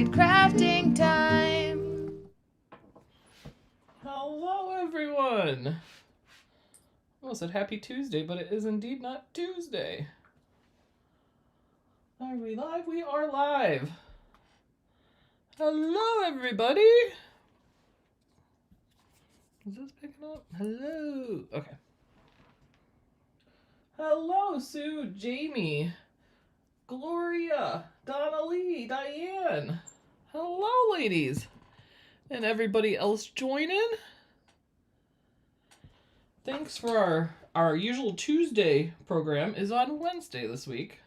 It's crafting time. Hello, everyone. I almost said happy Tuesday, but it is indeed not Tuesday. Are we live? We are live. Hello, everybody. Is this picking up? Hello. Okay. Hello, Sue, Jamie, Gloria, Donna Lee, Diane. Hello, ladies. And everybody else joining. Thanks for our usual Tuesday program is on Wednesday this week.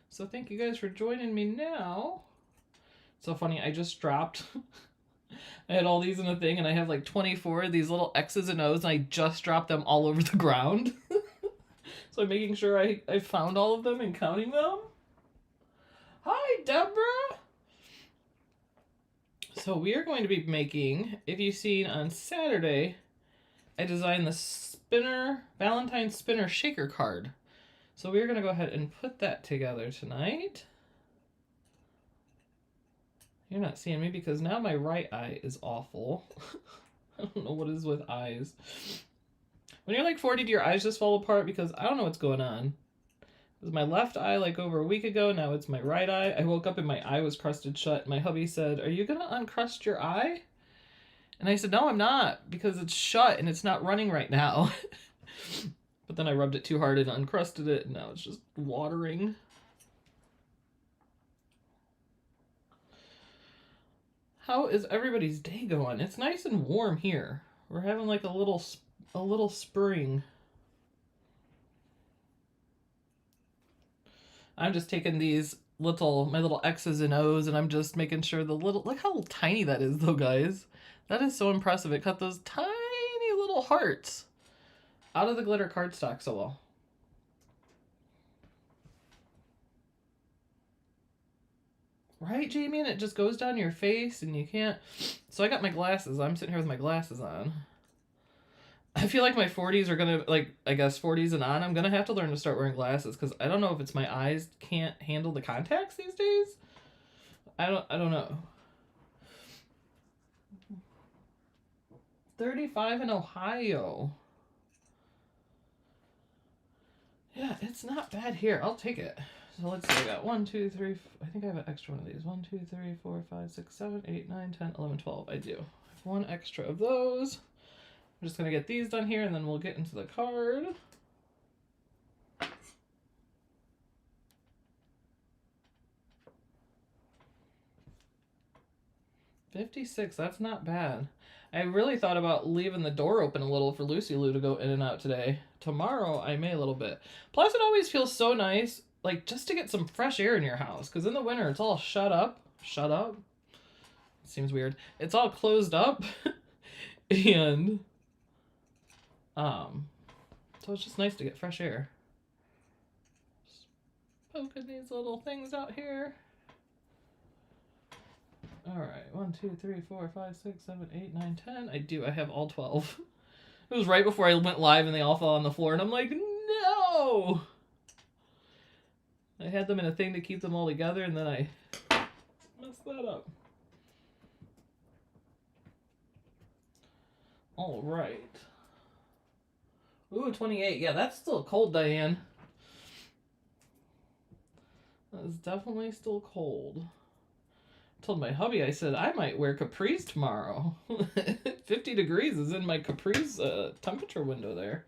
So thank you guys for joining me now. So funny, I just dropped. I had all these in a thing and I have like 24 of these little X's and O's and I just dropped them all over the ground. So I'm making sure I found all of them and counting them. Hi, Deborah. So we are going to be making, if you've seen on Saturday, I designed the spinner, Valentine spinner shaker card. So we're going to go ahead and put that together tonight. You're not seeing me because now my right eye is awful. I don't know what is with eyes. When you're like 40, do your eyes just fall apart? Because I don't know what's going on. It was my left eye like over a week ago. Now it's my right eye. I woke up and my eye was crusted shut. My hubby said, "Are you going to uncrust your eye?" And I said, "No, I'm not, because it's shut and it's not running right now." But then I rubbed it too hard and uncrusted it, and now it's just watering. How is everybody's day going? It's nice and warm here. We're having like a little spring. I'm just taking these my little X's and O's, and I'm just making sure look how tiny that is though, guys. That is so impressive. It cut those tiny little hearts out of the glitter cardstock so well. Right, Jamie? And it just goes down your face and you can't... So I got my glasses. I'm sitting here with my glasses on. I feel like my 40s are going to, like, I guess 40s and on, I'm going to have to learn to start wearing glasses because I don't know if it's my eyes can't handle the contacts these days. I don't know. 35 in Ohio. Yeah, it's not bad here. I'll take it. So let's see. I got 1, 2, 3. I think I have an extra one of these. 1, 2, 3, 4, 5, 6, 7, 8, 9, 10, 11, 12. I do. I have one extra of those. I'm just going to get these done here and then we'll get into the card. $56. That's not bad. I really thought about leaving the door open a little for Lucy Lou to go in and out today. Tomorrow, I may a little bit. Plus, it always feels so nice, like, just to get some fresh air in your house. Because in the winter, it's all shut up. Shut up? Seems weird. It's all closed up. And, so it's just nice to get fresh air. Just poking these little things out here. Alright, 1, 2, 3, 4, 5, 6, 7, 8, 9, 10. I do. I have all 12. It was right before I went live and they all fell on the floor, and I'm like, no! I had them in a thing to keep them all together, and then I messed that up. Alright. Ooh, 28. Yeah, that's still cold, Diane. That is definitely still cold. I told my hubby, I said, I might wear capris tomorrow. 50 degrees is in my capris temperature window there.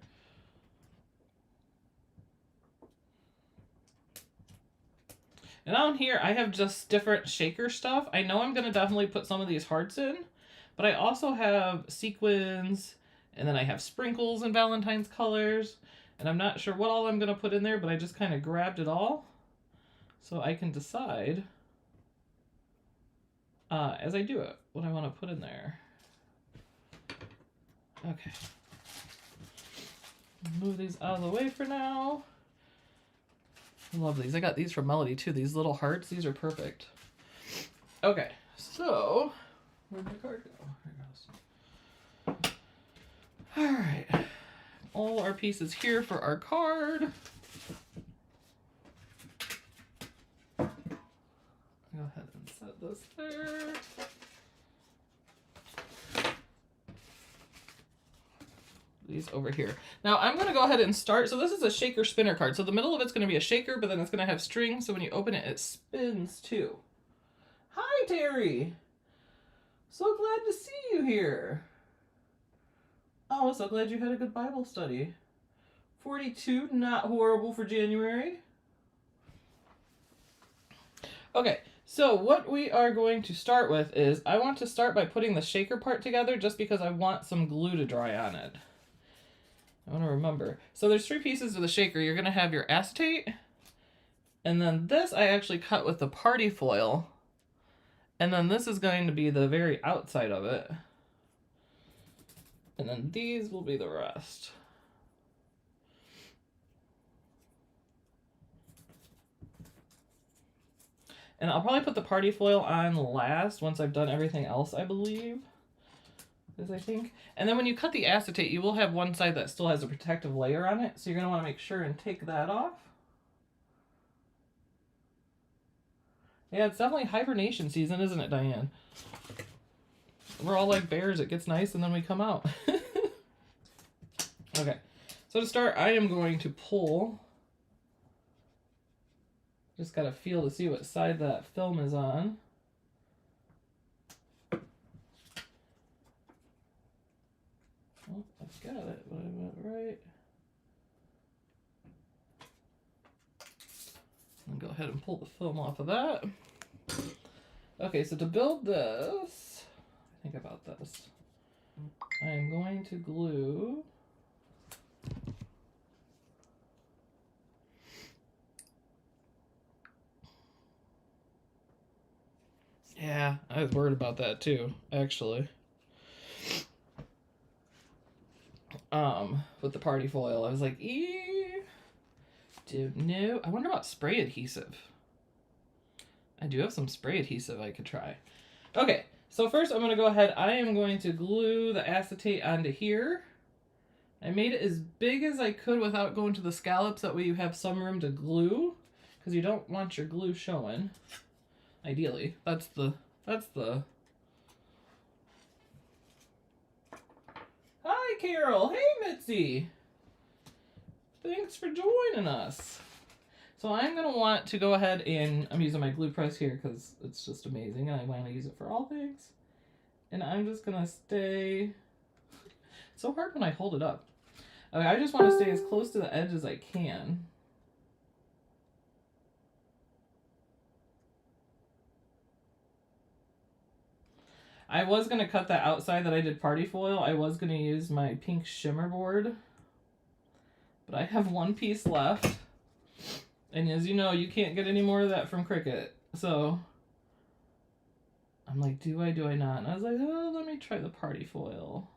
And on here, I have just different shaker stuff. I know I'm going to definitely put some of these hearts in, but I also have sequins, and then I have sprinkles in Valentine's colors, and I'm not sure what all I'm going to put in there, but I just kind of grabbed it all so I can decide as I do it what I want to put in there. Okay. Move these out of the way for now. I love these. I got these from Melody too. These little hearts. These are perfect. Okay. So, where'd my card go? Here it goes. All right. All our pieces here for our card. Go ahead and set this there. These over here. Now I'm going to go ahead and start. So this is a shaker spinner card. So the middle of it's going to be a shaker, but then it's going to have string. So when you open it, it spins too. Hi, Terry. So glad to see you here. Oh, so glad you had a good Bible study. 42, not horrible for January. Okay, so what we are going to start with is, I want to start by putting the shaker part together just because I want some glue to dry on it. I want to remember. So there's 3 pieces of the shaker. You're going to have your acetate, and then this I actually cut with the party foil, and then this is going to be the very outside of it, and then these will be the rest. And I'll probably put the party foil on last once I've done everything else, I believe. I think. And then when you cut the acetate, you will have one side that still has a protective layer on it. So you're going to want to make sure and take that off. Yeah, it's definitely hibernation season, isn't it, Diane? We're all like bears. It gets nice and then we come out. Okay. So to start, I am going to pull. Just got to feel to see what side that film is on. Oh, I've got it, but I went right. I'll go ahead and pull the film off of that. Okay, so to build this, think about this. I am going to glue yeah, I was worried about that too, actually. With the party foil, I was like, don't know. I wonder about spray adhesive. I do have some spray adhesive I could try. Okay, so first I'm going to go ahead. I am going to glue the acetate onto here. I made it as big as I could without going to the scallops. That way you have some room to glue, because you don't want your glue showing. Ideally, that's the. Hi, Carol. Hey, Mitzi. Thanks for joining us. So I'm going to want to go ahead and I'm using my glue press here because it's just amazing and I want to use it for all things. And I'm just going to stay. It's so hard when I hold it up. Okay, I just want to stay as close to the edge as I can. I was going to cut that outside that I did party foil. I was going to use my pink shimmer board. But I have one piece left. And as you know, you can't get any more of that from Cricut. So I'm like, do I not? And I was like, oh, let me try the party foil.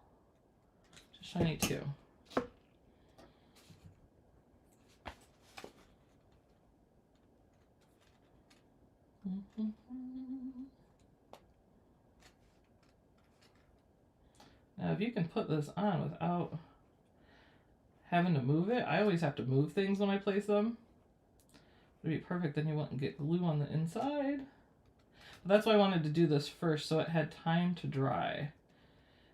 Just shiny too. Now, if you can put this on without having to move it, I always have to move things when I place them. It'd be perfect, then you wouldn't get glue on the inside. But that's why I wanted to do this first, so it had time to dry.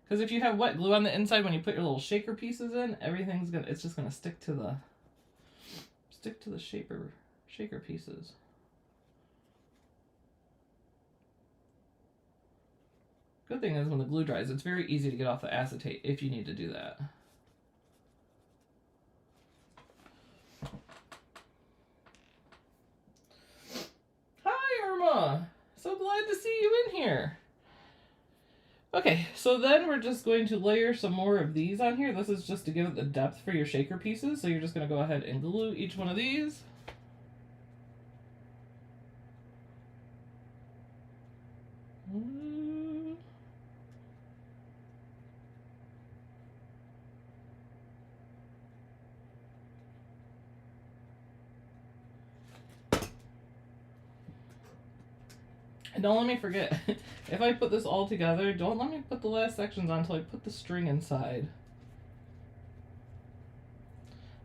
Because if you have wet glue on the inside when you put your little shaker pieces in, it's just gonna stick to the shaker pieces. Good thing is when the glue dries, it's very easy to get off the acetate if you need to do that. Hi, Irma! So glad to see you in here. Okay, so then we're just going to layer some more of these on here. This is just to give it the depth for your shaker pieces. So you're just going to go ahead and glue each one of these. And don't let me forget, if I put this all together, don't let me put the last sections on until I put the string inside.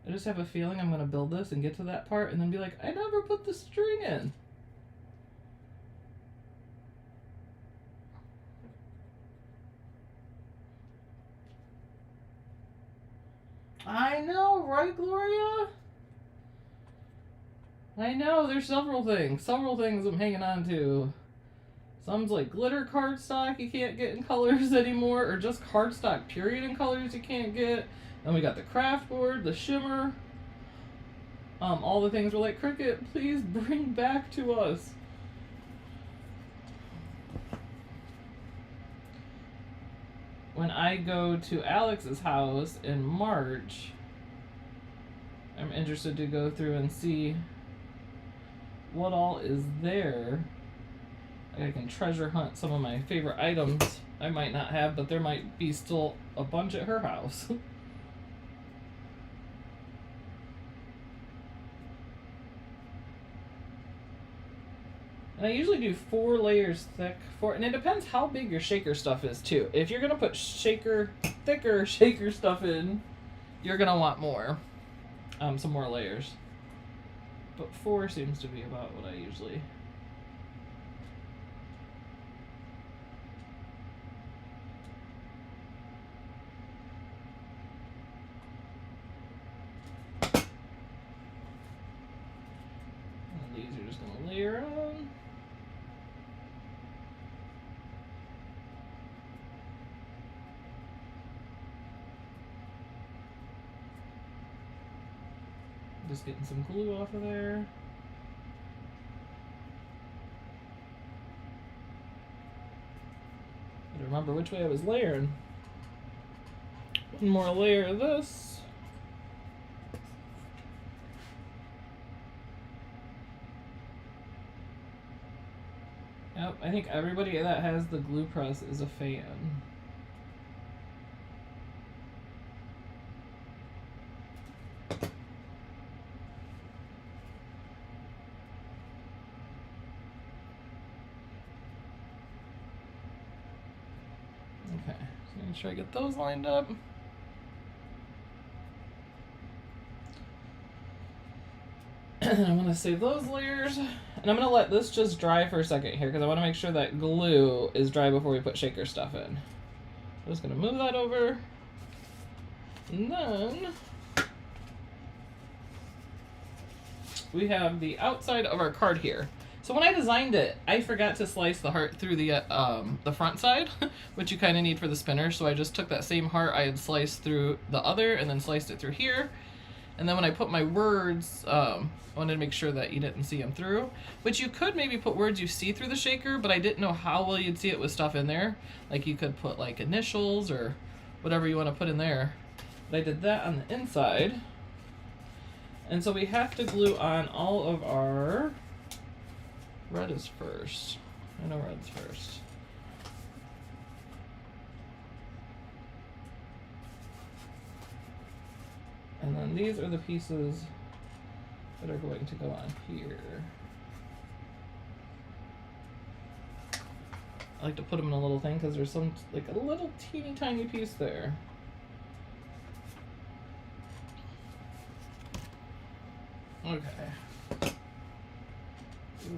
I just have a feeling I'm going to build this and get to that part and then be like, I never put the string in. I know, right, Gloria? I know, there's several things I'm hanging on to. Some's like glitter cardstock you can't get in colors anymore, or just cardstock period in colors you can't get. And we got the craft board, the shimmer. All the things were like, Cricut, please bring back to us. When I go to Alex's house in March, I'm interested to go through and see what all is there. I can treasure hunt some of my favorite items I might not have, but there might be still a bunch at her house. And I usually do 4 layers thick, and it depends how big your shaker stuff is too. If you're gonna put thicker shaker stuff in, you're gonna want more, some more layers. But 4 seems to be about what I usually. And these are just gonna layer on. Just getting some glue off of there. Gotta remember which way I was layering. One more layer of this. Yep, I think everybody that has the glue press is a fan. Okay, so make sure I get those lined up. And I'm going to save those layers. And I'm going to let this just dry for a second here because I want to make sure that glue is dry before we put shaker stuff in. I'm just going to move that over. And then we have the outside of our card here. So when I designed it, I forgot to slice the heart through the front side, which you kind of need for the spinner. So I just took that same heart I had sliced through the other and then sliced it through here. And then when I put my words, I wanted to make sure that you didn't see them through. Which you could maybe put words you see through the shaker, but I didn't know how well you'd see it with stuff in there. Like you could put like initials or whatever you want to put in there. But I did that on the inside. And so we have to glue on all of our... Red is first. I know red's first. And then these are the pieces that are going to go on here. I like to put them in a little thing because there's some, like a little teeny tiny piece there. Okay.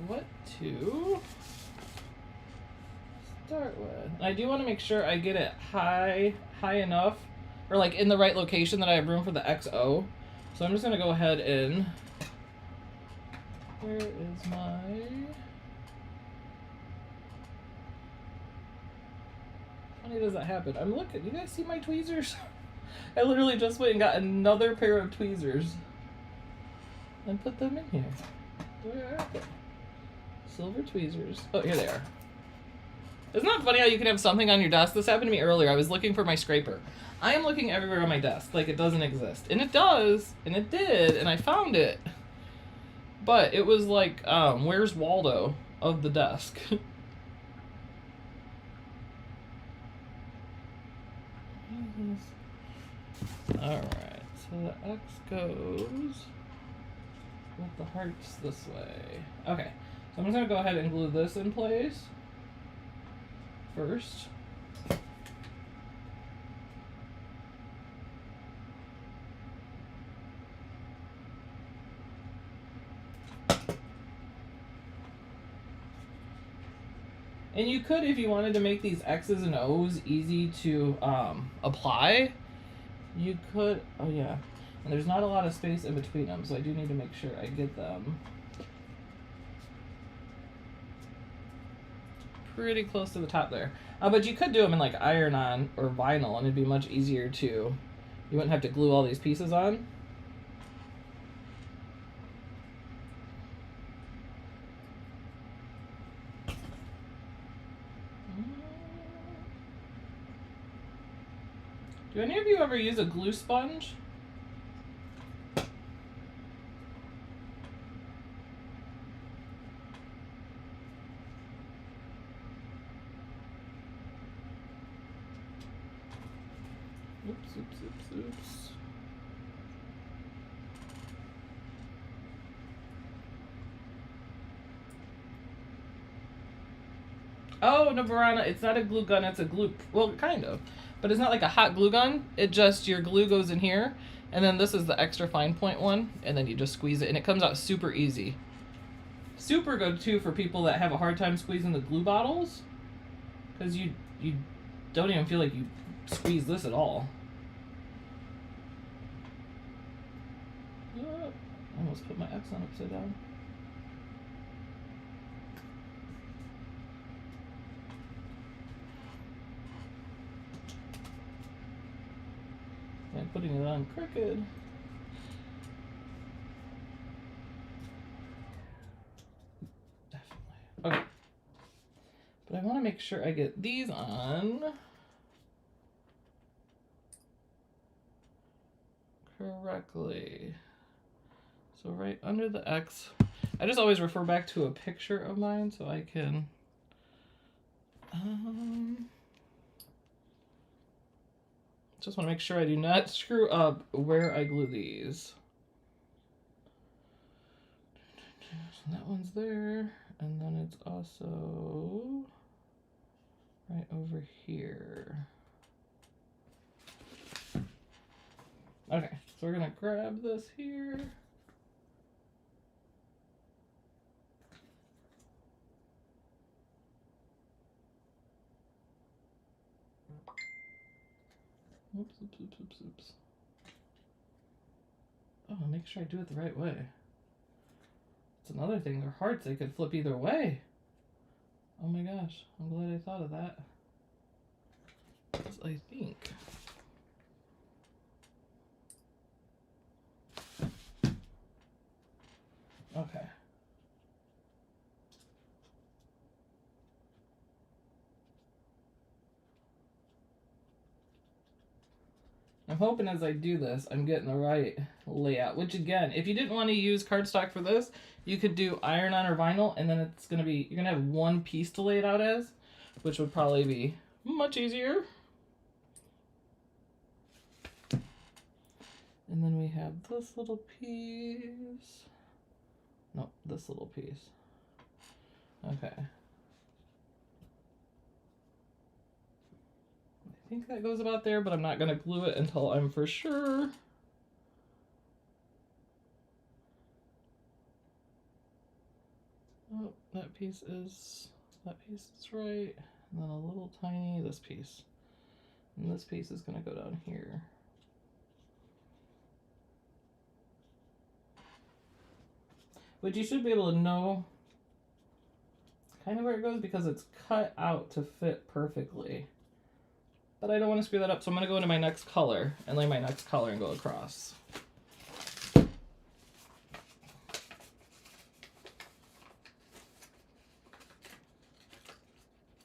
What to start with? I do want to make sure I get it high enough, or like in the right location that I have room for the XO. So I'm just gonna go ahead and, where is my, how funny does that happen? I'm looking, you guys see my tweezers? I literally just went and got another pair of tweezers and put them in here. Where are they? Silver tweezers. Oh, here they are. Isn't that funny how you can have something on your desk? This happened to me earlier. I was looking for my scraper. I am looking everywhere on my desk like it doesn't exist. And it does. And it did. And I found it. But it was like, where's Waldo of the desk? Alright. So the X goes with the hearts this way. Okay. So I'm just going to go ahead and glue this in place first. And you could, if you wanted to make these X's and O's easy to apply, You could, oh yeah, and there's not a lot of space in between them, so I do need to make sure I get them pretty close to the top there. But you could do them in like iron-on or vinyl, and it'd be much easier too. You wouldn't have to glue all these pieces on. Do any of you ever use a glue sponge? Oops, oops, oops, oops. Oh, no, Verona, it's not a glue gun, it's a glue, well, kind of. But it's not like a hot glue gun. It just, your glue goes in here, and then this is the extra fine point one, and then you just squeeze it, and it comes out super easy. Super good, too, for people that have a hard time squeezing the glue bottles, because you don't even feel like you squeeze this at all. I almost put my X on upside down. And putting it on Cricut. Definitely. Okay. But I want to make sure I get these on correctly. So right under the X, I just always refer back to a picture of mine so I can just want to make sure I do not screw up where I glue these. So that one's there, and then it's also right over here. Okay, so we're gonna grab this here. Oops, oops, oops, oops, oops. Oh, make sure I do it the right way. It's another thing, they're hearts, they could flip either way. Oh my gosh, I'm glad I thought of that. I think. Okay. I'm hoping as I do this, I'm getting the right layout. Which again, if you didn't want to use cardstock for this, you could do iron-on or vinyl, and then it's gonna be, you're gonna have one piece to lay it out as, which would probably be much easier. And then we have this little piece. No, this little piece. Okay. I think that goes about there, but I'm not gonna glue it until I'm for sure. Oh, that piece is right. And then a little tiny, this piece. And this piece is gonna go down here. But you should be able to know kind of where it goes because it's cut out to fit perfectly. But I don't want to screw that up, so I'm going to go into my next color and lay my next color and go across.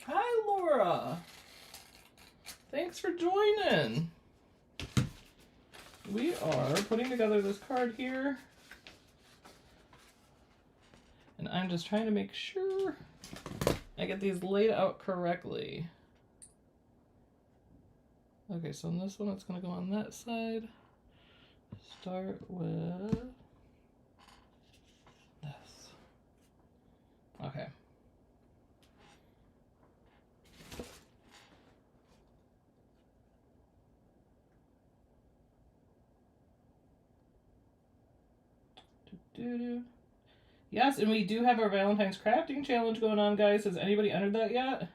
Hi, Laura. Thanks for joining. We are putting together this card here. And I'm just trying to make sure I get these laid out correctly. Okay, so on this one, it's going to go on that side. Start with this. Okay. Yes, and we do have our Valentine's crafting challenge going on, guys. Has anybody entered that yet?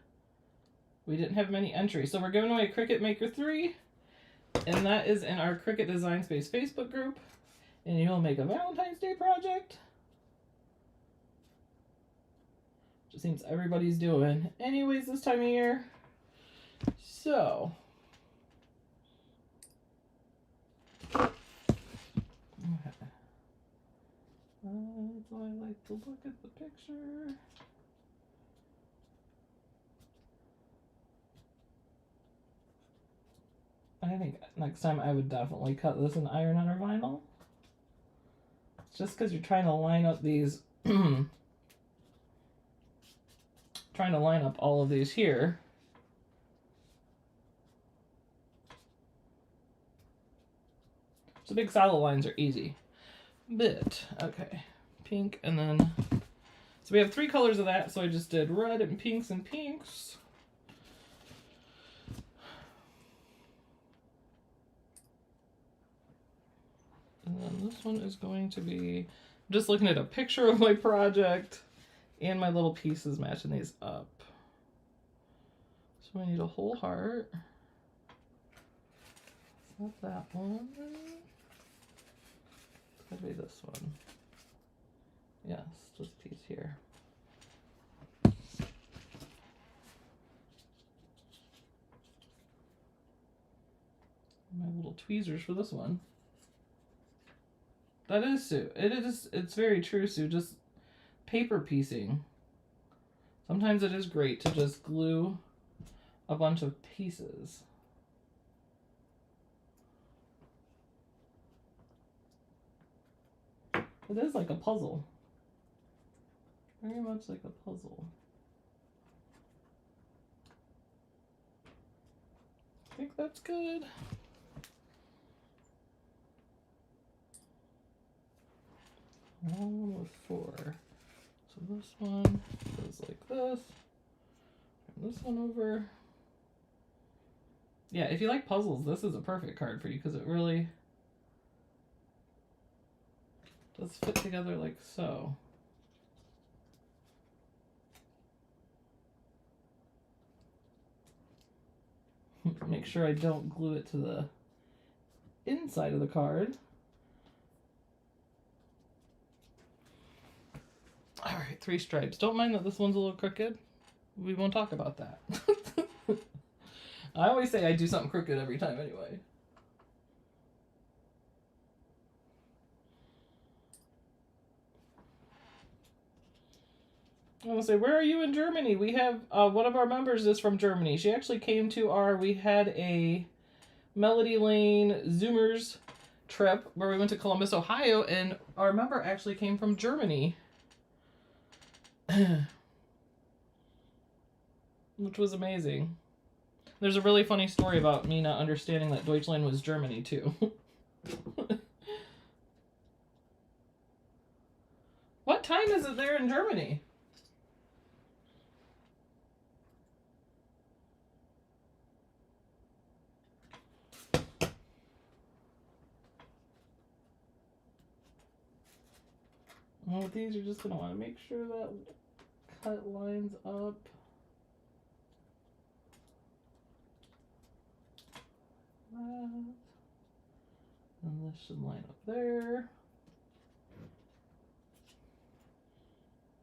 We didn't have many entries. So we're giving away Cricut Maker 3. And that is in our Cricut Design Space Facebook group. And you'll make a Valentine's Day project. Just seems everybody's doing anyways this time of year. So. Okay. So I like to look at the picture. I think next time I would definitely cut this in iron on or vinyl. It's just because you're trying to line up these, trying to line up all of these here. So big solid lines are easy. But, okay, pink, and then, so we have 3 colors of that, so I just did red and pinks and pinks. And then this one is going to be, I'm just looking at a picture of my project and my little pieces matching these up. So we need a whole heart. It's not that one. It's gotta be this one. Yes, this piece here. My little tweezers for this one. That is Sue. It's very true, Sue. Just paper piecing. Sometimes it is great to just glue a bunch of pieces. It is like a puzzle. Very much like a puzzle. I think that's good. One with 4. So this one goes like this. And this one over. Yeah, if you like puzzles, this is a perfect card for you because it really does fit together like so. Make sure I don't glue it to the inside of the card. All right, 3 stripes. Don't mind that this one's a little crooked. We won't talk about that. I always say I do something crooked every time anyway. I want to say, where are you in Germany? We have, one of our members is from Germany. She actually came to we had a Melody Lane Zoomers trip where we went to Columbus, Ohio, and our member actually came from Germany. Which was amazing. There's a really funny story about me not understanding that Deutschland was Germany, too. What time is it there in Germany? Well, with these, you're just going to want to make sure that cut lines up. And this should line up there.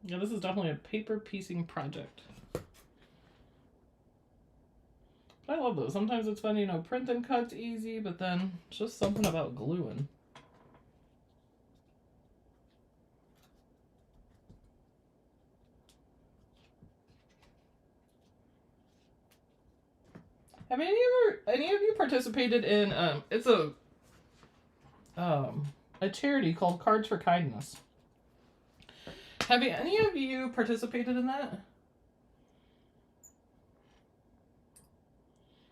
Yeah, this is definitely a paper piecing project. I love those. Sometimes it's fun, you know, print and cut's easy, but then just something about gluing. Have any of you participated in it's a charity called Cards for Kindness? Have any of you participated in that?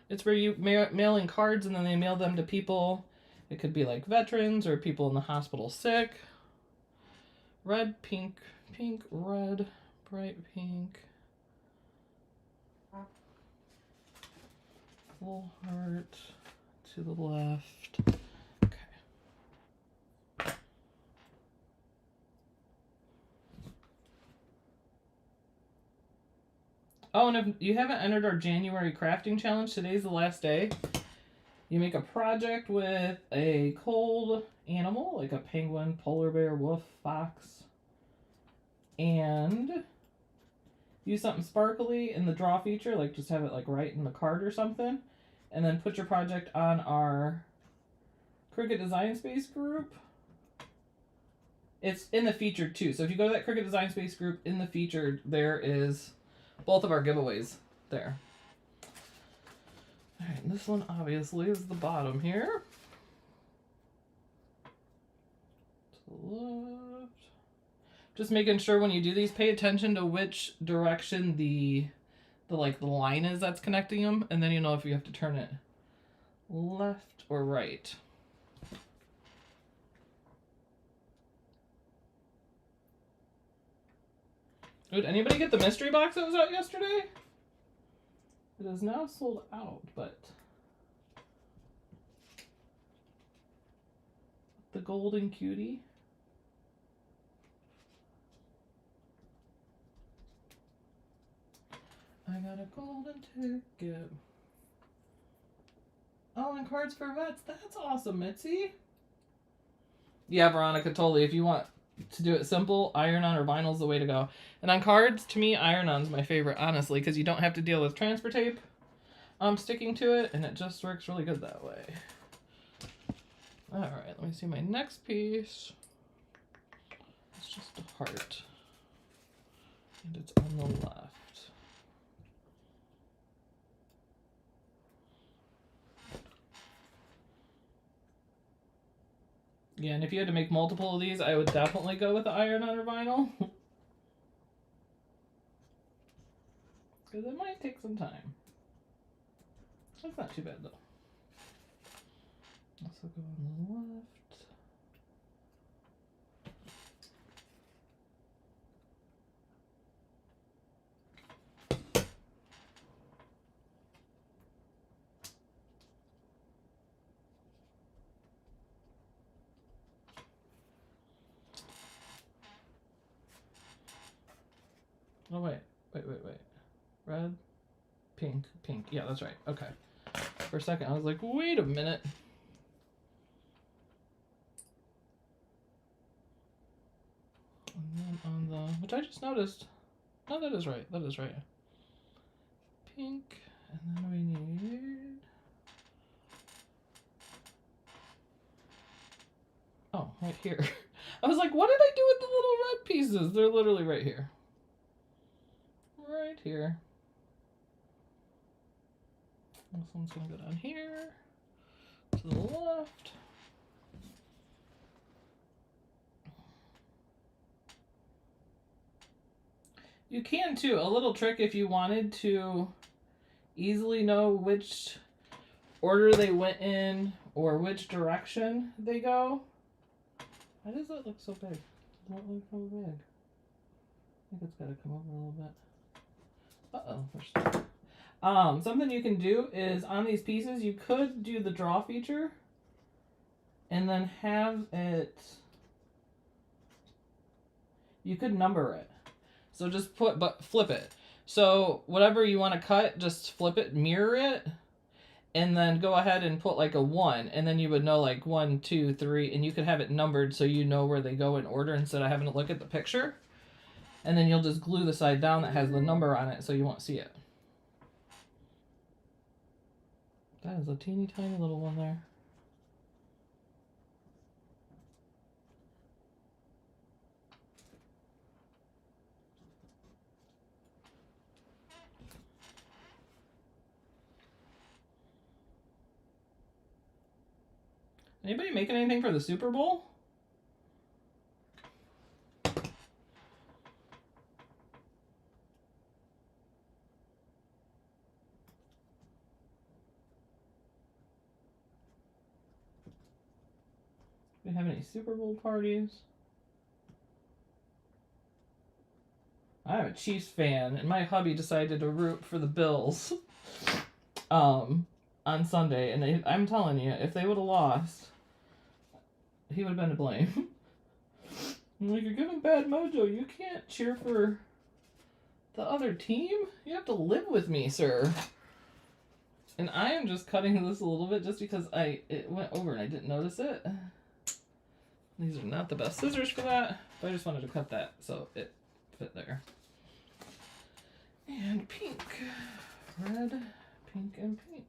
It's where you mail in cards and then they mail them to people. It could be like veterans or people in the hospital sick. Red, pink, pink, red, bright pink. Full heart to the left. Okay. Oh, and if you haven't entered our January crafting challenge, today's the last day. You make a project with a cold animal, like a penguin, polar bear, wolf, fox, and use something sparkly in the draw feature, like just have it like right in the card or something, and then put your project on our Cricut Design Space group. It's in the featured too. So if you go to that Cricut Design Space group, in the featured, there is both of our giveaways there. All right, and this one obviously is the bottom here. To the left. Just making sure when you do these, pay attention to which direction the line is that's connecting them, and then you know if you have to turn it left or right. Did anybody get the mystery box that was out yesterday? It is now sold out, but the golden cutie. I got a golden ticket. Oh, and cards for vets. That's awesome, Mitzi. Yeah, Veronica, totally. If you want to do it simple, iron-on or vinyl's the way to go. And on cards, to me, iron-on's my favorite, honestly, because you don't have to deal with transfer tape sticking to it, and it just works really good that way. All right, let me see my next piece. It's just a heart, and it's on the left. Yeah, and if you had to make multiple of these, I would definitely go with the iron-on or vinyl. Because it might take some time. That's not too bad, though. This will go on the left. Oh, wait. Red, pink. Yeah, that's right. Okay. For a second, I was like, wait a minute. And then on the, which I just noticed. No, that is right. Pink, and then we need, oh, right here. I was like, what did I do with the little red pieces? They're literally right here. Right here. This one's gonna go down here, to the left. You can too, a little trick if you wanted to easily know which order they went in or which direction they go. Why does that look so big? Does that look so big? I think it's gotta come over a little bit. Uh-oh, we're stuck. Something you can do is on these pieces, you could do the draw feature and then have it, you could number it. So just flip it. So whatever you want to cut, just flip it, mirror it, and then go ahead and put like a 1, and then you would know like 1, 2, 3, and you could have it numbered so you know where they go in order instead of having to look at the picture. And then you'll just glue the side down that has the number on it so you won't see it. That is a teeny tiny little one there. Anybody making anything for the Super Bowl? Do we have any Super Bowl parties? I'm a Chiefs fan, and my hubby decided to root for the Bills on Sunday, and I'm telling you, if they would have lost, he would have been to blame. I'm like, you're giving bad mojo. You can't cheer for the other team. You have to live with me, sir. And I am just cutting this a little bit just because it went over and I didn't notice it. These are not the best scissors for that, but I just wanted to cut that so it fit there. And pink. Red, pink, and pink.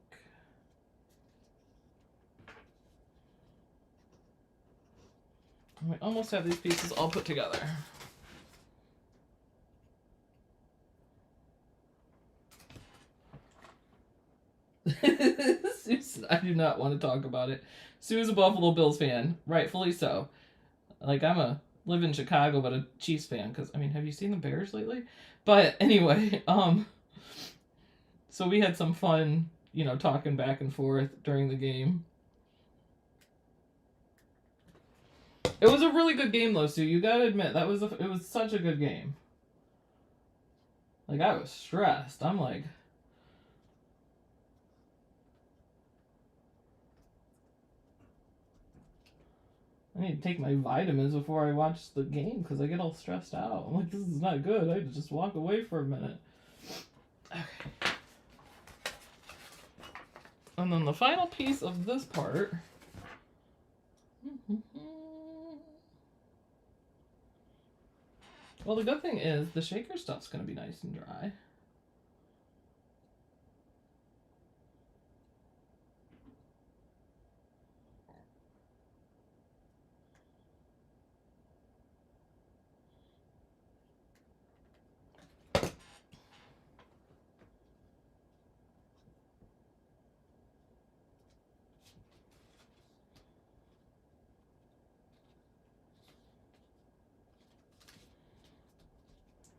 And we almost have these pieces all put together. Susan, I do not want to talk about it. Sue is a Buffalo Bills fan, rightfully so. Like, live in Chicago, but a Chiefs fan, because, I mean, have you seen the Bears lately? But anyway, so we had some fun, you know, talking back and forth during the game. It was a really good game, though, Sue. You gotta admit, it was such a good game. Like, I was stressed. I'm like... I need to take my vitamins before I watch the game because I get all stressed out. I'm like, this is not good. I just walk away for a minute. Okay. And then the final piece of this part. Well, the good thing is the shaker stuff's going to be nice and dry.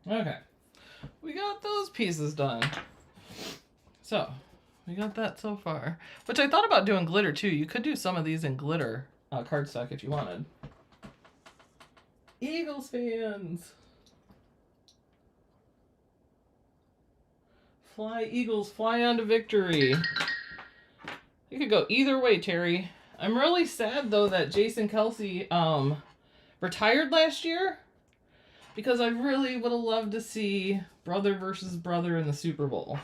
Okay, we got those pieces done. So, we got that so far. Which I thought about doing glitter too. You could do some of these in glitter cardstock if you wanted. Eagles fans! Fly, Eagles, fly on to victory. You could go either way, Terry. I'm really sad, though, that Jason Kelsey retired last year. Because I really would have loved to see brother versus brother in the Super Bowl.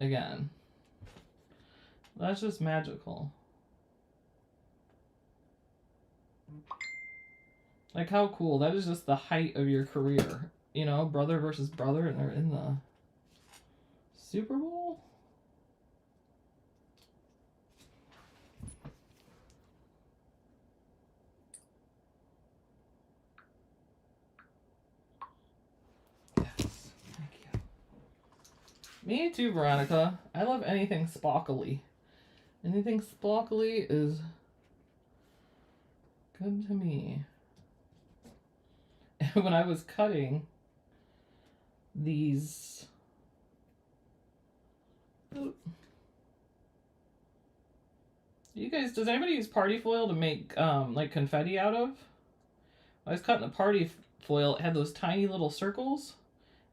Again. That's just magical. Like, how cool. That is just the height of your career. You know, brother versus brother, and they're in the Super Bowl? Me too, Veronica. I love anything sparkly. Anything sparkly is good to me. When I was cutting these... You guys, does anybody use party foil to make like confetti out of? I was cutting the party foil. It had those tiny little circles.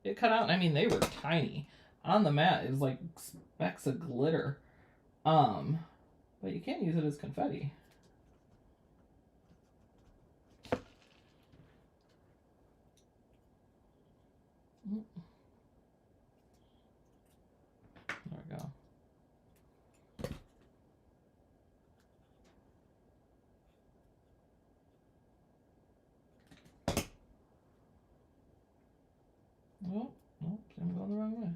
It cut out, and I mean, they were tiny. On the mat, it was like specks of glitter. But you can't use it as confetti. There we go. Oh, I'm going the wrong way.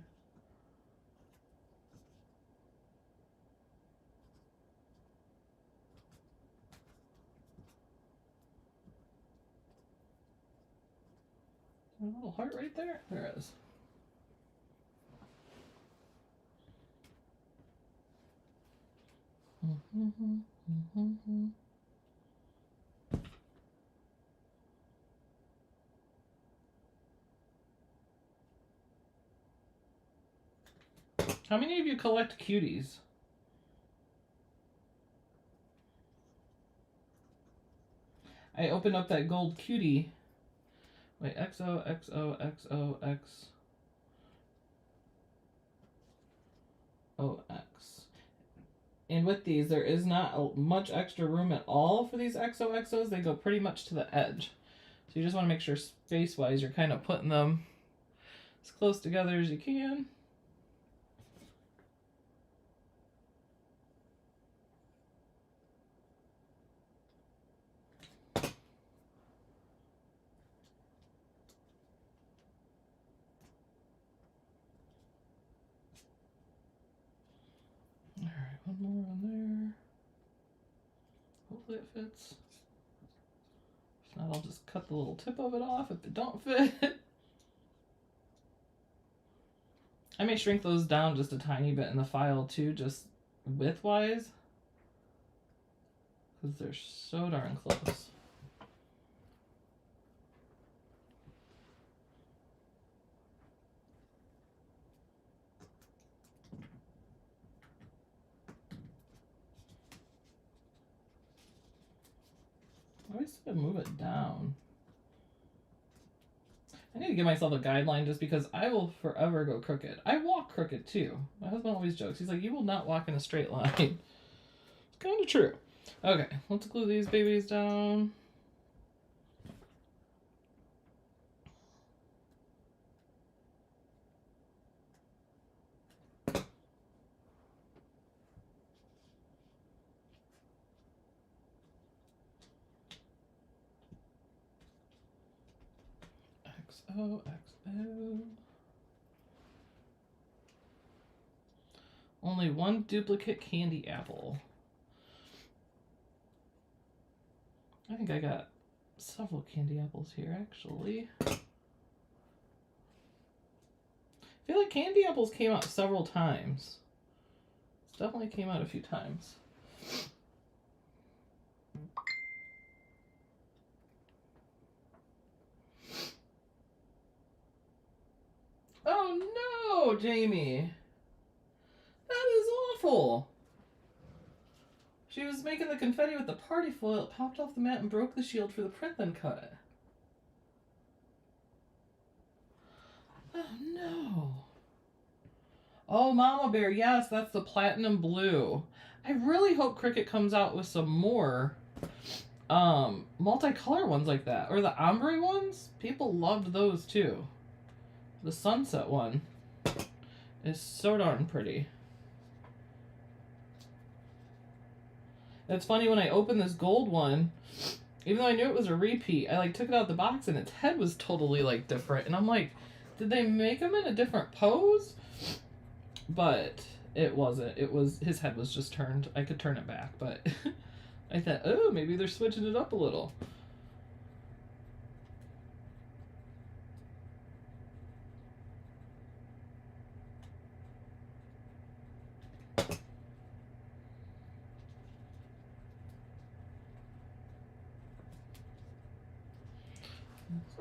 A little heart right there? There it is. How many of you collect cuties? I opened up that gold cutie. Wait, XOXOXOXOX. And with these, there is not much extra room at all for these XOXOs. They go pretty much to the edge. So you just want to make sure space-wise you're kind of putting them as close together as you can. hopefully it fits. If not, I'll just cut the little tip of it off if it don't fit. I may shrink those down just a tiny bit in the file too, just width-wise, because they're so darn close. I always have to move it down. I need to give myself a guideline just because I will forever go crooked. I walk crooked too. My husband always jokes. He's like, you will not walk in a straight line. It's kind of true. Okay, let's glue these babies down. XO, XO. Only one duplicate candy apple. I think I got several candy apples here, actually. I feel like candy apples came out several times. It definitely came out a few times. Oh no, Jamie! That is awful! She was making the confetti with the party foil, it popped off the mat and broke the shield for the print then cut. Oh no. Oh, Mama Bear, yes, that's the platinum blue. I really hope Cricut comes out with some more multicolor ones like that. Or the ombre ones. People loved those too. The sunset one is so darn pretty. It's funny, when I opened this gold one, even though I knew it was a repeat, I like took it out of the box and its head was totally like different. And I'm like, did they make him in a different pose? But it wasn't. It was, his head was just turned. I could turn it back, but I thought, oh, maybe they're switching it up a little.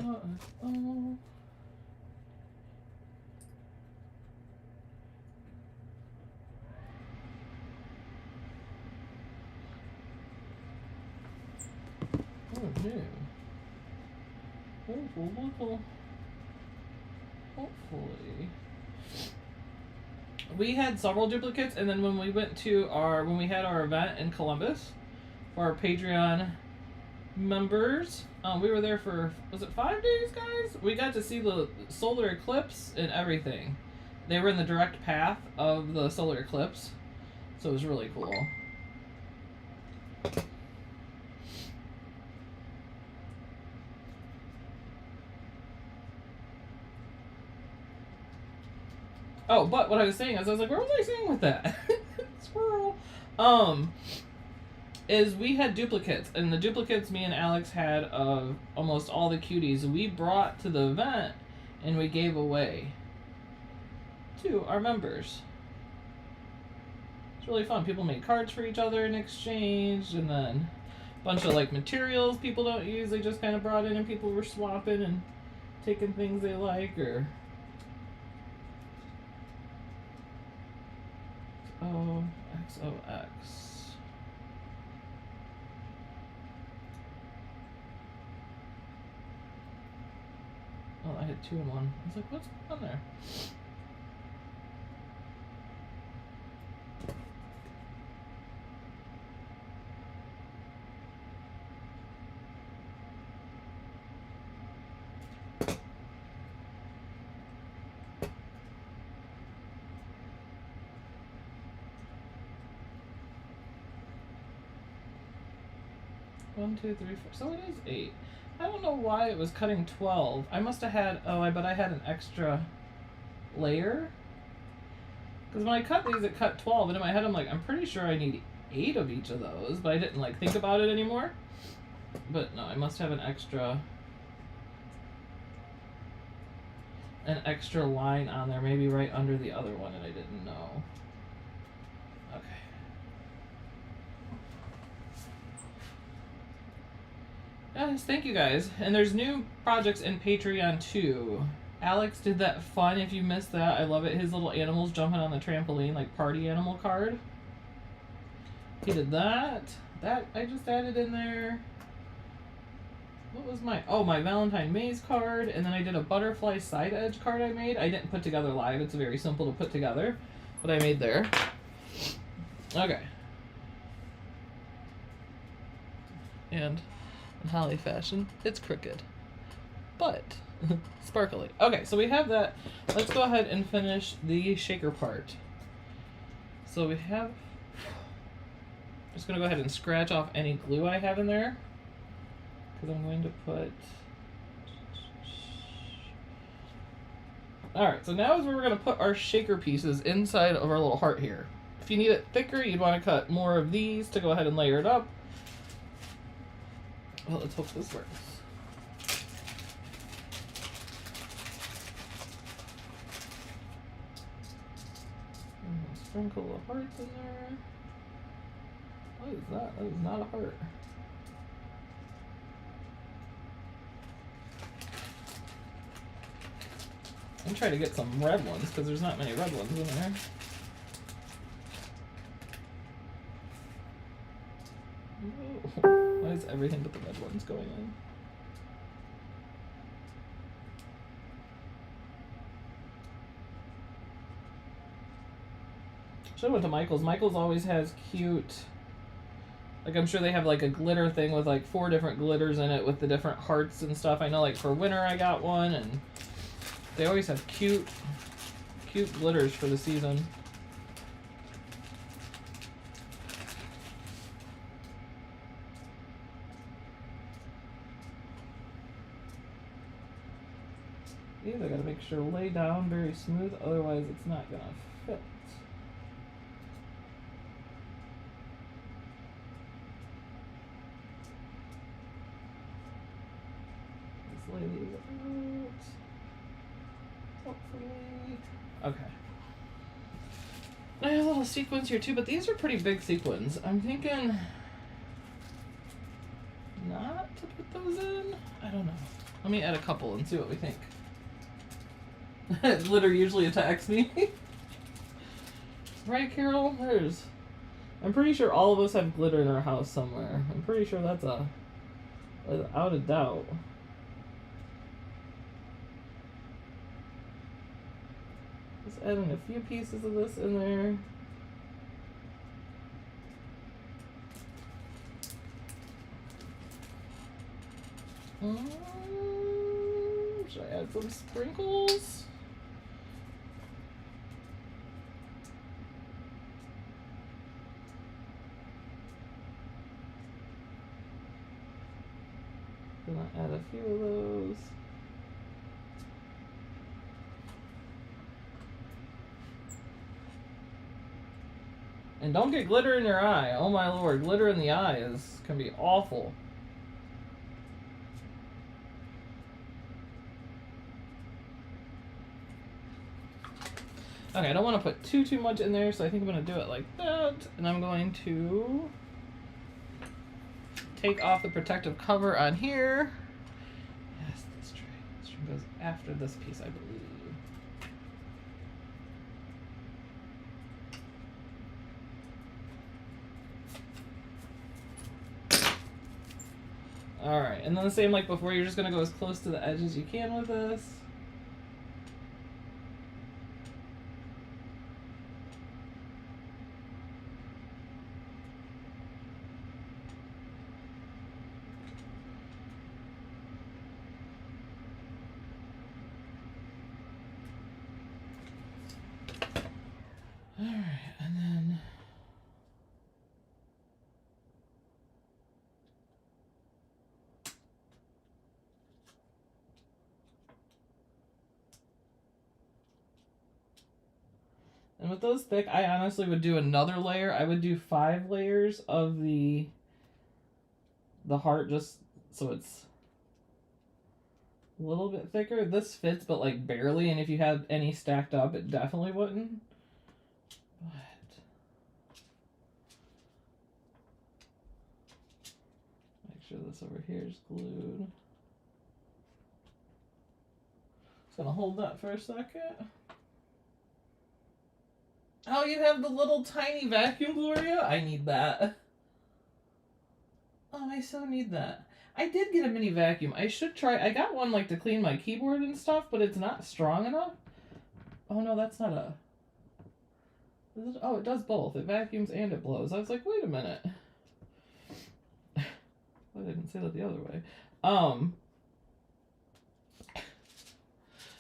Oh. Oh no. Hopefully. We had several duplicates, and then when we went to when we had our event in Columbus for our Patreon members, we were there for, was it 5 days, guys? We got to see the solar eclipse and everything. They were in the direct path of the solar eclipse, so it was really cool. Oh, but what I was saying is, I was like, where was I saying with that? Squirrel. Is we had duplicates, and the duplicates me and Alex had of almost all the cuties we brought to the event and we gave away to our members. It's really fun. People made cards for each other in exchange, and then a bunch of like materials people don't use, they just kind of brought in, and people were swapping and taking things they like, or XOXOX. Oh, I had 2 in 1. I was like, what's on there? One, 2, 3, 4. So it is 8. I don't know why it was cutting 12. I must have had, I bet I had an extra layer. Because when I cut these, it cut 12, and in my head I'm like, I'm pretty sure I need 8 of each of those, but I didn't like think about it anymore. But no, I must have an extra line on there, maybe right under the other one, and I didn't know. Okay. Yes, thank you guys. And there's new projects in Patreon too. Alex did that fun, if you missed that, I love it. His little animals jumping on the trampoline, like party animal card. He did that. That I just added in there. What was my Valentine maze card, and then I did a butterfly side edge card I made. I didn't put together live, it's very simple to put together, but I made there. Okay. And in Holly fashion, it's Cricut. But sparkly. Okay, so we have that. Let's go ahead and finish the shaker part. So we have, just gonna go ahead and scratch off any glue I have in there, because I'm going to put, alright, so now is where we're going to put our shaker pieces inside of our little heart here. If you need it thicker, you'd want to cut more of these to go ahead and layer it up. Well, let's hope this works. Sprinkle the hearts in there. What is that? That is not a heart. I'm trying to get some red ones because there's not many red ones in there. Whoa. Why is everything but the red ones going in? Should have went to Michael's. Michael's always has cute, like I'm sure they have like a glitter thing with like 4 different glitters in it with the different hearts and stuff. I know like for winter I got one, and they always have cute glitters for the season. These I gotta make sure lay down very smooth, otherwise it's not gonna fit. Just lay these out. Hopefully. Okay. I have a little sequins here too, but these are pretty big sequins. I'm thinking not to put those in. I don't know. Let me add a couple and see what we think. Glitter usually attacks me. Right, Carol? I'm pretty sure all of us have glitter in our house somewhere. I'm pretty sure that's without a doubt. Just adding a few pieces of this in there. Should I add some sprinkles? Gonna add a few of those. And don't get glitter in your eye. Oh my lord, glitter in the eye can be awful. Okay, I don't want to put too much in there, so I think I'm going to do it like that. And I'm going to take off the protective cover on here. Yes, this tray. This tray goes after this piece, I believe. Alright, and then the same like before, you're just going to go as close to the edge as you can with this. Alright, and then And with those thick, I honestly would do another layer. I would do 5 layers of the heart just so it's a little bit thicker. This fits, but like barely, and if you had any stacked up, it definitely wouldn't. But make sure this over here is glued. Just gonna hold that for a second. Oh, you have the little tiny vacuum, Gloria? I need that. Oh, I so need that. I did get a mini vacuum. I should try. I got one like to clean my keyboard and stuff, but it's not strong enough. Oh no, that's not a... Is it? Oh, it does both. It vacuums and it blows. I was like, wait a minute. I didn't say that the other way.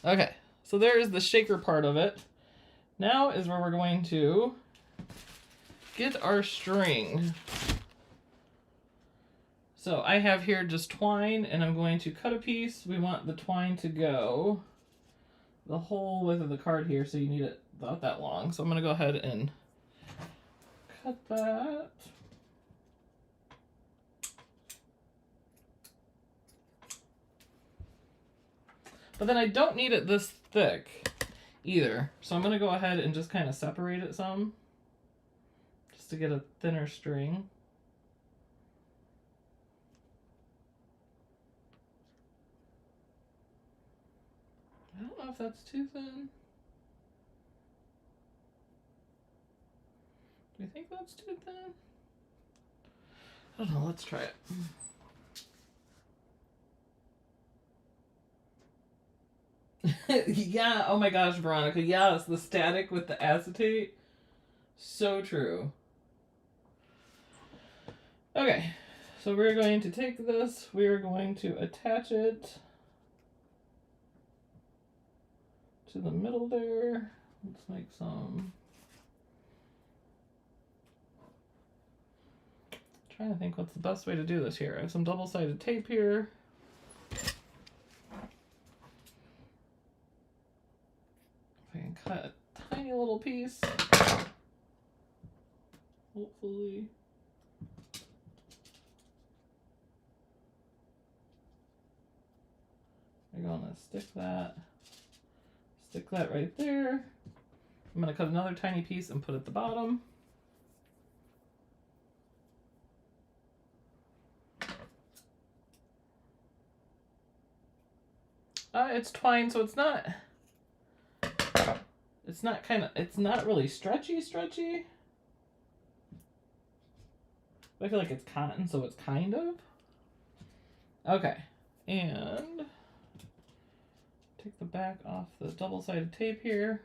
Okay, so there is the shaker part of it. Now is where we're going to get our string. So I have here just twine, and I'm going to cut a piece. We want the twine to go the whole width of the card here, so you need it about that long. So I'm going to go ahead and cut that. But then I don't need it this thick either. So I'm going to go ahead and just kind of separate it some, just to get a thinner string. I don't know if that's too thin. Do you think that's too thin? I don't know, let's try it. Yeah, oh my gosh, Veronica, yes, the static with the acetate. So true. Okay, so we're going to take this, we're going to attach it to the middle there. Let's make some... Trying to think what's the best way to do this here. I have some double-sided tape here. I can cut a tiny little piece. Hopefully. We're gonna stick that right there. I'm gonna cut another tiny piece and put it at the bottom. It's twine, so it's not really stretchy. I feel like it's cotton, so it's kind of. Okay, and take the back off the double-sided tape here.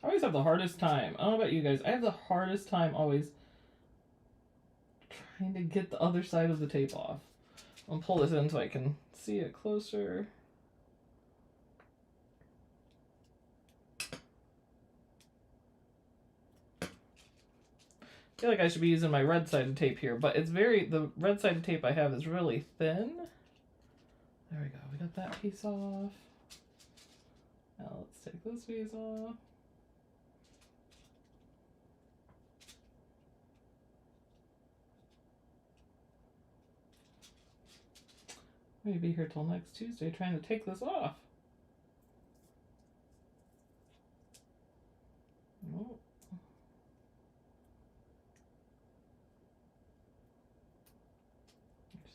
I always have the hardest time. I don't know about you guys. I have the hardest time always trying to get the other side of the tape off. I'll pull this in so I can see it closer. I feel like I should be using my red-sided tape here, but it's the red-sided tape I have is really thin. There we go. We got that piece off. Now let's take this piece off. I'm gonna be here till next Tuesday trying to take this off. Nope.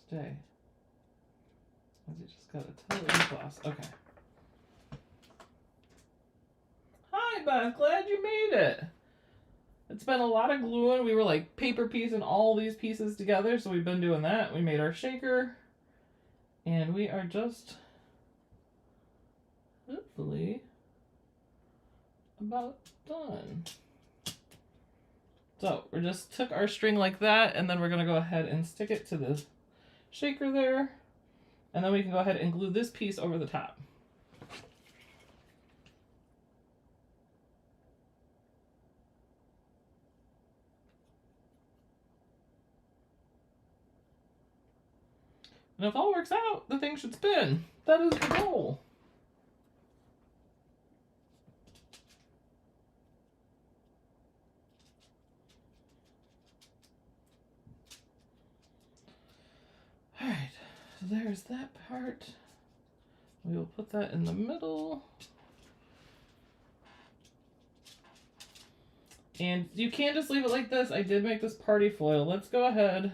Stay. You just got a totally gloss. Okay. Hi, Beth. Glad you made it. It's been a lot of gluing. We were like paper piecing all these pieces together, so we've been doing that. We made our shaker. And we are just, hopefully, about done. So we just took our string like that, and then we're going to go ahead and stick it to the shaker there. And then we can go ahead and glue this piece over the top. And if all works out, the thing should spin. That is the goal. Alright, so there's that part. We will put that in the middle. And you can't just leave it like this. I did make this party foil. Let's go ahead.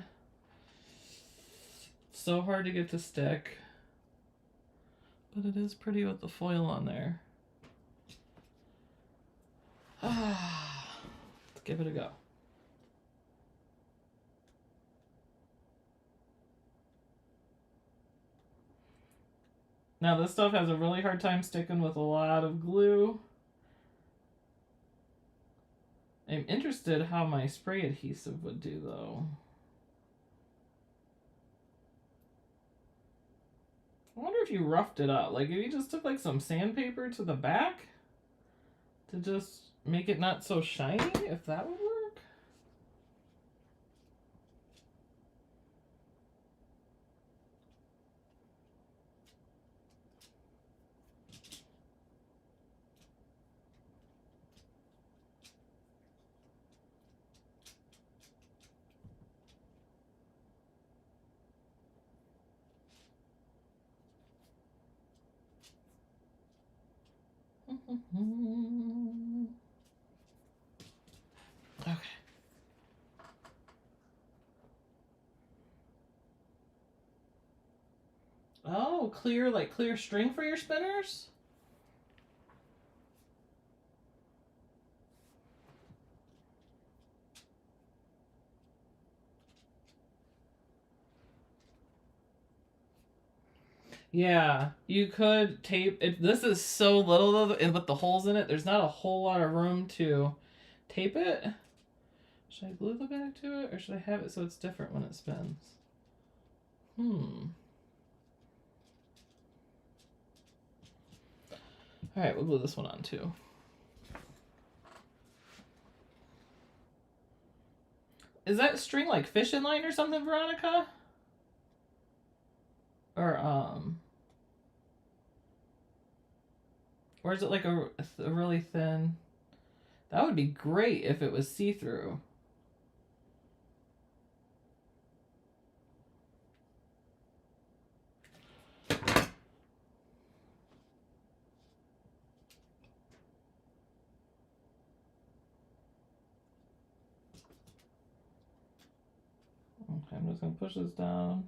It's so hard to get to stick. But it is pretty with the foil on there. Let's give it a go. Now this stuff has a really hard time sticking with a lot of glue. I'm interested how my spray adhesive would do though. I wonder if you roughed it up. Like if you just took like some sandpaper to the back to just make it not so shiny, if that would work. Okay. Oh, clear, like clear string for your spinners? Yeah, you could tape it. This is so little though, and with the holes in it, there's not a whole lot of room to tape it. Should I glue the back to it, or should I have it so it's different when it spins? Alright, we'll glue this one on too. Is that string like fishing line or something, Veronica? Or is it like a really thin? That would be great if it was see-through. Okay, I'm just going to push this down.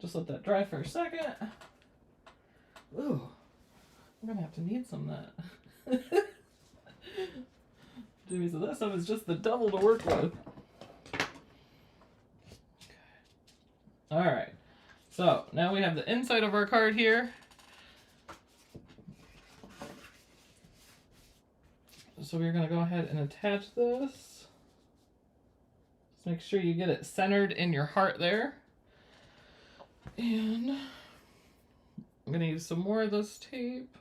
Just let that dry for a second. Ooh, I'm going to have to need some of that. Jimmy said that stuff is just the devil to work with. Okay. Alright, so now we have the inside of our card here. So we're going to go ahead and attach this. Just make sure you get it centered in your heart there. And I'm going to use some more of this tape.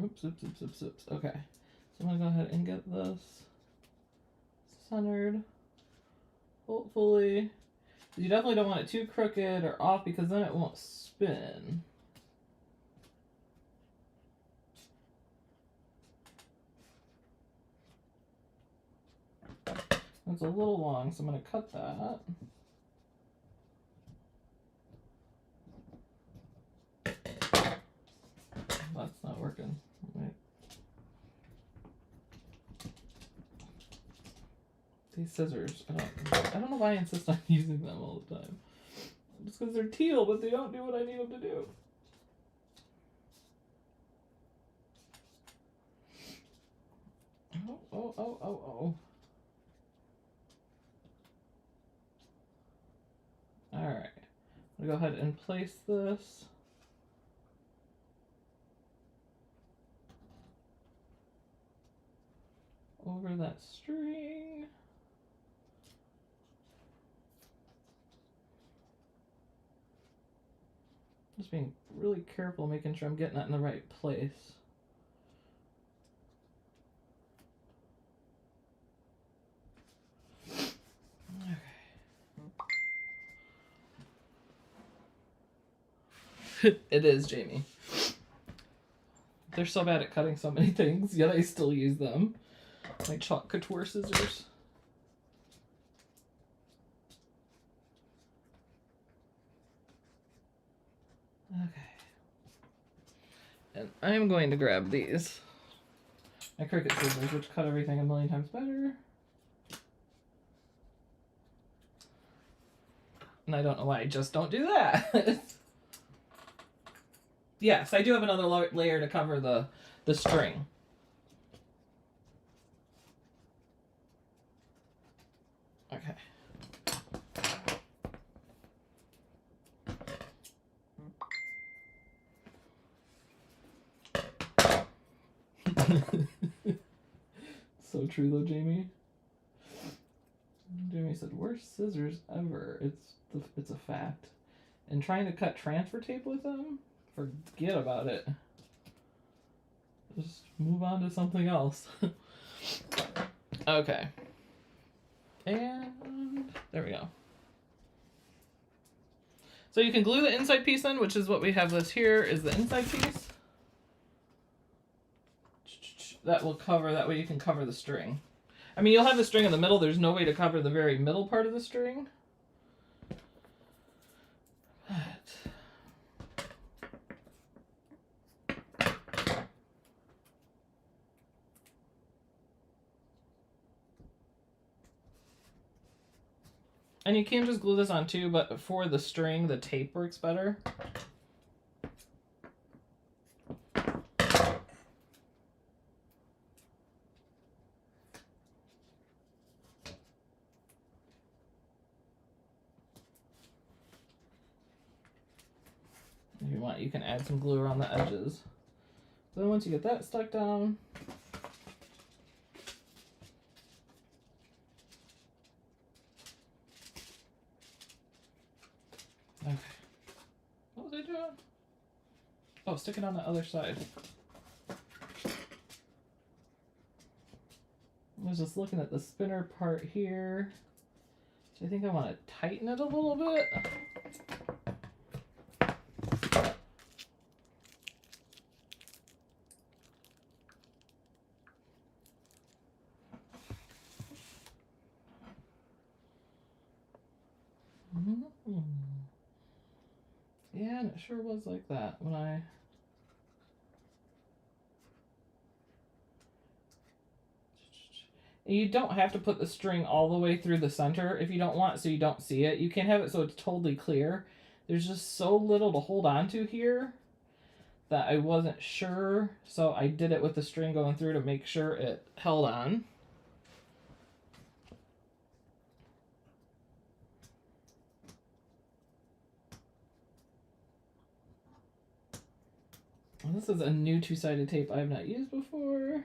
Oops. Okay, so I'm going to go ahead and get this centered. Hopefully. You definitely don't want it too crooked or off because then it won't spin. It's a little long, so I'm going to cut that. That's not working. Right. These scissors, I don't know why I insist on using them all the time. Just because they're teal, but they don't do what I need them to do. Oh. Alright. I'm going to go ahead and place this. over that string. Just being really careful, making sure I'm getting that in the right place. Okay. It is, Jamie. They're so bad at cutting so many things, yet I still use them. My chalk couture scissors. Okay. And I'm going to grab these. My Cricut scissors, which cut everything a million times better. And I don't know why I just don't do that. Yes, I do have another layer to cover the string. Okay. So true though, Jamie. Jamie said, "Worst scissors ever." It's a fact. And trying to cut transfer tape with them, forget about it. Just move on to something else. Okay. And there we go. So you can glue the inside piece in, which is what we have this here, is the inside piece. That will cover, that way you can cover the string. I mean, you'll have the string in the middle. There's no way to cover the very middle part of the string. And you can just glue this on too, but for the string, the tape works better. If you want, you can add some glue around the edges. Then once you get that stuck down, okay. What was I doing? Oh, stick it on the other side. I was just looking at the spinner part here. So I think I want to tighten it a little bit. Yeah, and it sure was like that when I... You don't have to put the string all the way through the center if you don't want, so you don't see it. You can have it so it's totally clear. There's just so little to hold on to here that I wasn't sure, so I did it with the string going through to make sure it held on. This is a new two-sided tape I have not used before.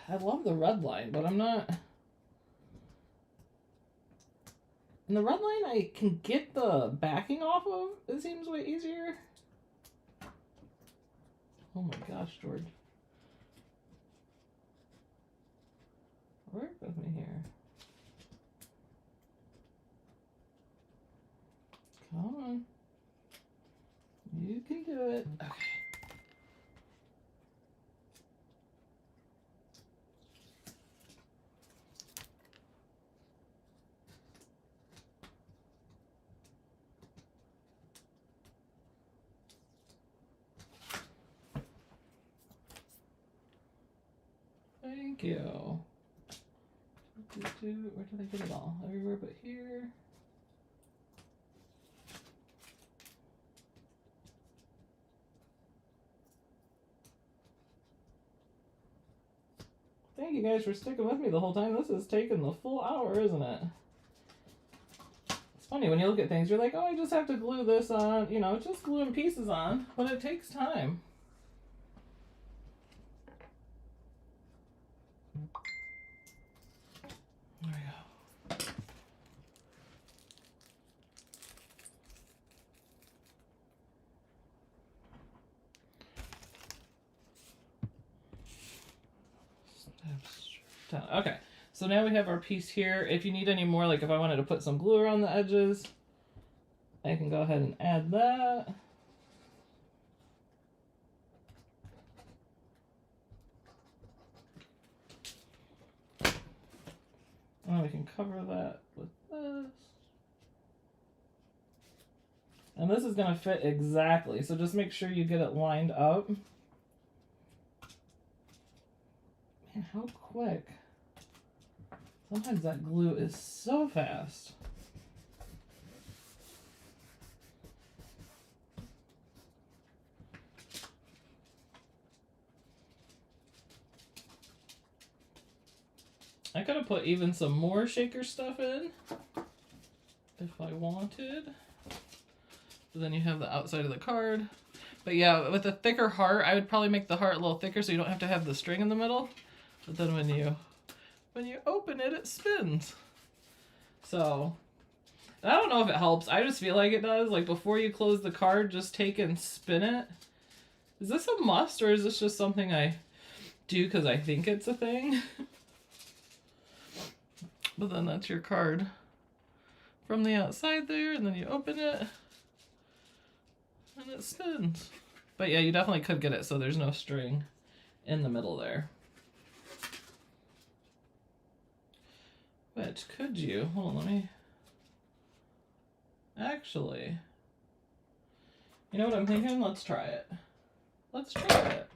I love the red line, but I'm not... And the red line I can get the backing off of. It seems way easier. Oh my gosh, George. Work with me here. Come on. You can do it. Okay. Thank you. Where did I get it all? Everywhere but here. Thank you guys for sticking with me the whole time. This has taken the full hour, isn't it? It's funny when you look at things, you're like, oh, I just have to glue this on, you know, just gluing pieces on, but it takes time. 10. Okay, so now we have our piece here. If you need any more, like if I wanted to put some glue around the edges, I can go ahead and add that. And we can cover that with this. And this is going to fit exactly, so just make sure you get it lined up. Man, how quick. Sometimes that glue is so fast. I could have put even some more shaker stuff in if I wanted. But then you have the outside of the card. But yeah, with a thicker heart, I would probably make the heart a little thicker so you don't have to have the string in the middle. But then when you open it, it spins. So, I don't know if it helps. I just feel like it does. Like before you close the card, just take and spin it. Is this a must or is this just something I do because I think it's a thing? But then that's your card from the outside there, and then you open it, and it spins. But yeah, you definitely could get it so there's no string in the middle there. Which, could you? Hold on, let me... Actually, you know what I'm thinking? Let's try it. Let's try it.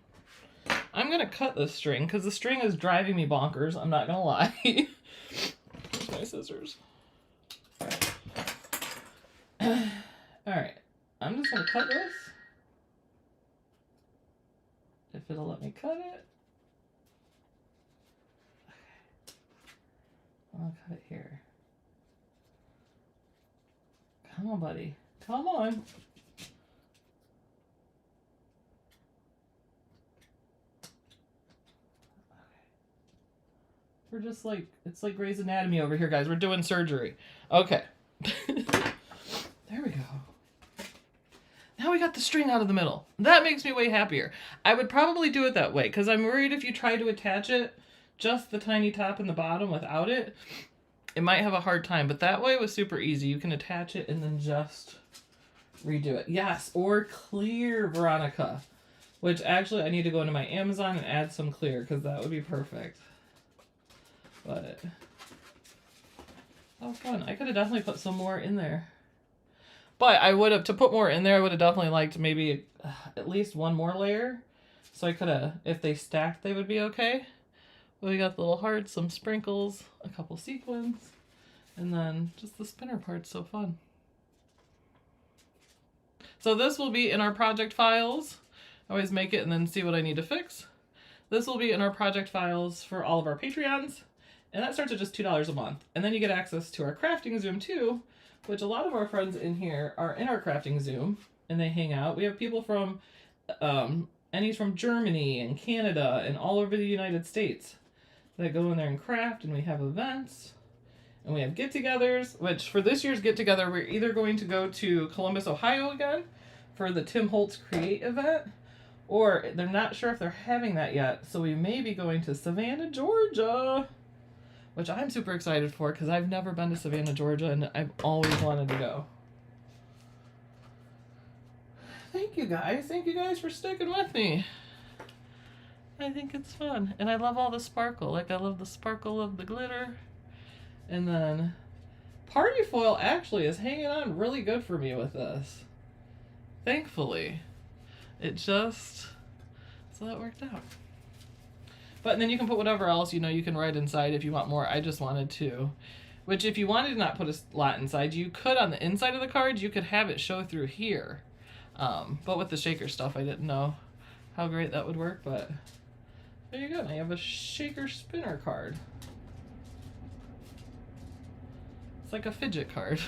I'm going to cut this string, because the string is driving me bonkers, I'm not going to lie. My scissors. Alright, I'm just going to cut this. If it'll let me cut it. Okay. I'll cut it here. Come on, buddy. Come on. Okay. We're just like, it's like Grey's Anatomy over here, guys. We're doing surgery. Okay. There we go. Now we got the string out of the middle. That makes me way happier. I would probably do it that way because I'm worried if you try to attach it, just the tiny top and the bottom without it, it might have a hard time. But that way was super easy. You can attach it and then just redo it. Yes, or clear, Veronica. Which actually I need to go into my Amazon and add some clear because that would be perfect. But, oh fun. I could have definitely put some more in there. But I would have, to put more in there, I would have definitely liked maybe at least one more layer. So I could have, if they stacked, they would be okay. But we got the little hearts, some sprinkles, a couple sequins, and then just the spinner part's so fun. So this will be in our project files. I always make it and then see what I need to fix. This will be in our project files for all of our Patreons. And that starts at just $2 a month. And then you get access to our crafting Zoom too, which a lot of our friends in here are in our crafting Zoom and they hang out. We have people from, Annie's from Germany and Canada and all over the United States that go in there and craft, and we have events and we have get-togethers, which for this year's get-together, we're either going to go to Columbus, Ohio again for the Tim Holtz Create event, or they're not sure if they're having that yet. So we may be going to Savannah, Georgia, which I'm super excited for because I've never been to Savannah, Georgia, and I've always wanted to go. Thank you guys. Thank you guys for sticking with me. I think it's fun. And I love all the sparkle. Like, I love the sparkle of the glitter. And then party foil actually is hanging on really good for me with this. Thankfully. It just... So that worked out. But then you can put whatever else, you know, you can write inside if you want more. I just wanted to. Which if you wanted to not put a lot inside, you could on the inside of the cards, you could have it show through here. But with the shaker stuff, I didn't know how great that would work, but there you go. Now you have a shaker spinner card. It's like a fidget card.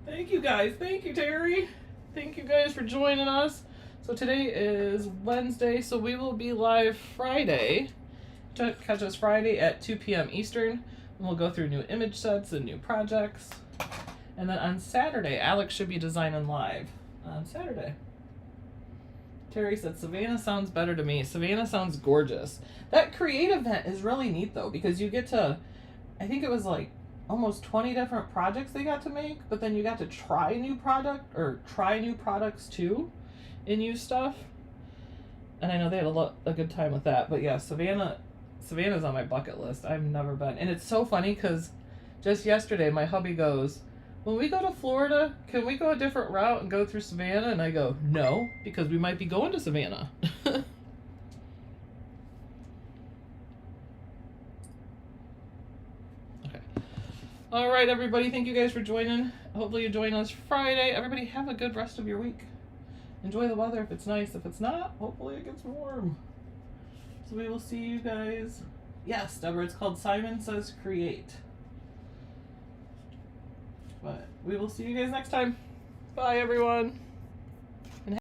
Thank you guys. Thank you, Terry. Thank you guys for joining us. So today is Wednesday, so we will be live Friday. Catch us Friday at 2 p.m. Eastern. And we'll go through new image sets and new projects. And then on Saturday, Alex should be designing live on Saturday. Terry said Savannah sounds better to me. Savannah sounds gorgeous. That creative event is really neat though, because you get to, I think it was like almost 20 different projects they got to make, but then you got to try new products too and use stuff. And I know they had a good time with that. But yeah, Savannah's on my bucket list. I've never been. And it's so funny because just yesterday my hubby goes, when we go to Florida, can we go a different route and go through Savannah? And I go, no, because we might be going to Savannah. Okay. All right, everybody. Thank you guys for joining. Hopefully you join us Friday. Everybody have a good rest of your week. Enjoy the weather if it's nice. If it's not, hopefully it gets warm. So we will see you guys. Yes, Deborah, it's called Simon Says Create. But we will see you guys next time. Bye, everyone.